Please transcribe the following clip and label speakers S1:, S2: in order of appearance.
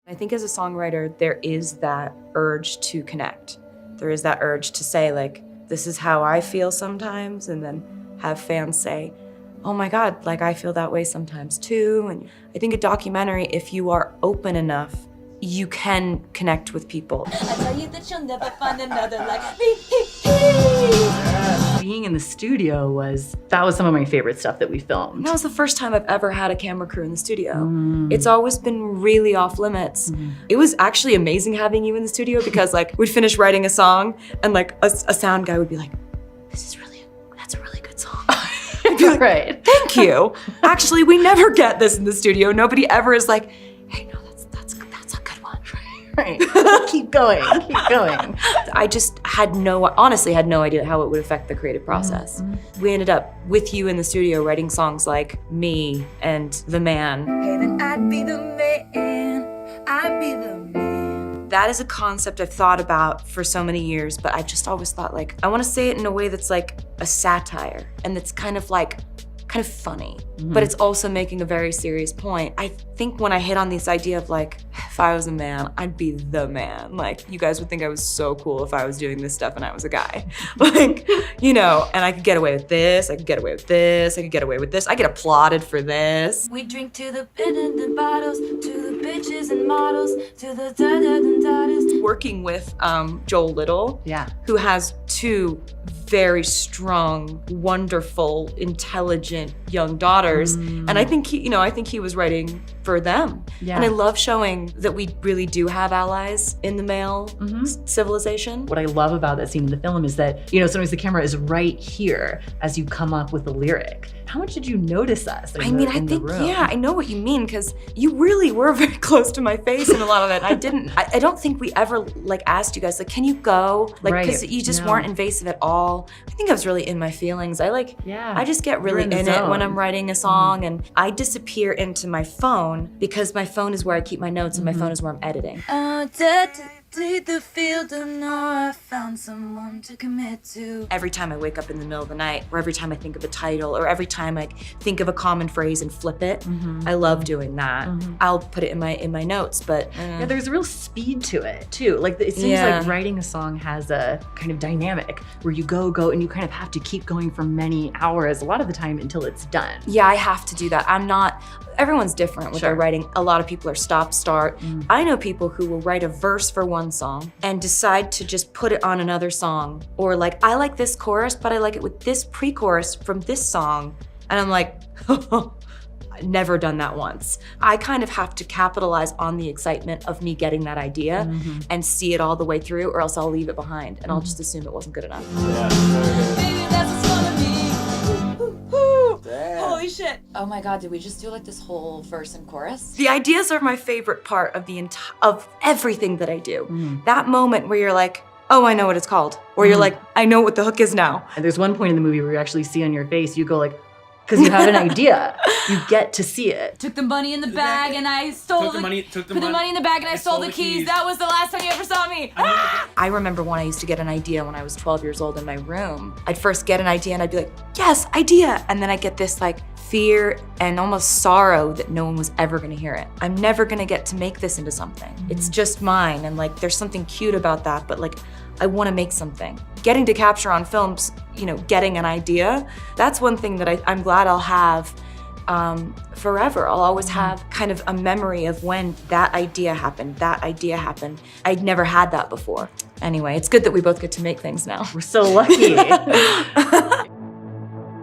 S1: I think as a songwriter, there is that urge to connect. There is that urge to say, like, this is how I feel sometimes, and then have fans say, oh my God, like I feel that way sometimes too. And I think a documentary, if you are open enough, you can connect with people.
S2: I tell you that you'll never find another like me.
S3: Being in the studio that was some of my favorite stuff that we filmed.
S1: That was the first time I've ever had a camera crew in the studio. It's always been really off limits. It was actually amazing having you in the studio because like we'd finish writing a song and like a sound guy would be like, that's a really good song. I'd be like,
S3: right.
S1: Thank you. Actually, we never get this in the studio. Nobody ever is like, hey, no, that's a good one.
S3: Right. Keep going, keep going.
S1: I just honestly had no idea how it would affect the creative process. We ended up with you in the studio writing songs like Me and The Man.
S2: Hey, then I'd be the man, I'd be the man.
S1: That is a concept I've thought about for so many years, but I just always thought like, I wanna say it in a way that's like a satire and that's kind of funny, but it's also making a very serious point. I think when I hit on this idea of like, if I was a man, I'd be the man. Like, you guys would think I was so cool if I was doing this stuff and I was a guy. Like, you know, and I could get away with this, I could get away with this, I could get away with this. I get applauded for this.
S2: We drink to the bin and the bottles, to the bitches and models, to the da-da-da-da-das.
S1: Working with Joel Little,
S3: Yeah.
S1: who has two very strong, wonderful, intelligent young daughters. And I think he was writing for them.
S3: Yeah.
S1: And I love showing that we really do have allies in the male civilization.
S3: What I love about that scene in the film is that, you know, sometimes the camera is right here as you come up with the lyric. How much did you notice us in the room?
S1: Yeah, I know what you mean, because you really were very close to my face in a lot of it. I don't think we ever like asked you guys, like, can you go? Like, because you just weren't invasive at all. I think I was really in my feelings. I just get really in it when I'm writing a song, and I disappear into my phone because my phone is where I keep my notes and my phone is where I'm editing.
S2: Lead the field and know I found someone to commit to.
S1: Every time I wake up in the middle of the night, or every time I think of a title, or every time I think of a common phrase and flip it, I love doing that. I'll put it in my notes, but
S3: yeah, there's a real speed to it too. Like it seems like writing a song has a kind of dynamic where you go, and you kind of have to keep going for many hours, a lot of the time until it's done.
S1: Yeah, I have to do that. Everyone's different with their writing. A lot of people are stop, start. I know people who will write a verse for one song and decide to just put it on another song. Or like, I like this chorus, but I like it with this pre-chorus from this song. And I'm like, I've never done that once. I kind of have to capitalize on the excitement of me getting that idea and see it all the way through, or else I'll leave it behind and I'll just assume it wasn't good enough.
S2: Baby, that's what's gonna be. Holy shit. Oh my God, did we just do like this whole verse and chorus?
S1: The ideas are my favorite part of of everything that I do. That moment where you're like, oh, I know what it's called. Or you're like, I know what the hook is now.
S3: And there's one point in the movie where you actually see on your face, you go like, because you have an idea, you get to see it.
S2: Took the money in the bag and I stole
S4: Took the money
S2: in the bag and I stole the keys. That was the last time you ever saw me.
S1: I remember when I used to get an idea when I was 12 years old in my room. I'd first get an idea and I'd be like, yes, idea. And then I'd get this like fear and almost sorrow that no one was ever gonna hear it. I'm never gonna get to make this into something. It's just mine, and like there's something cute about that, but like I wanna make something. Getting to capture on films, you know, getting an idea, that's one thing that I'm glad I'll have forever. I'll always have kind of a memory of when that idea happened. I'd never had that before. Anyway, it's good that we both get to make things now.
S3: We're so lucky.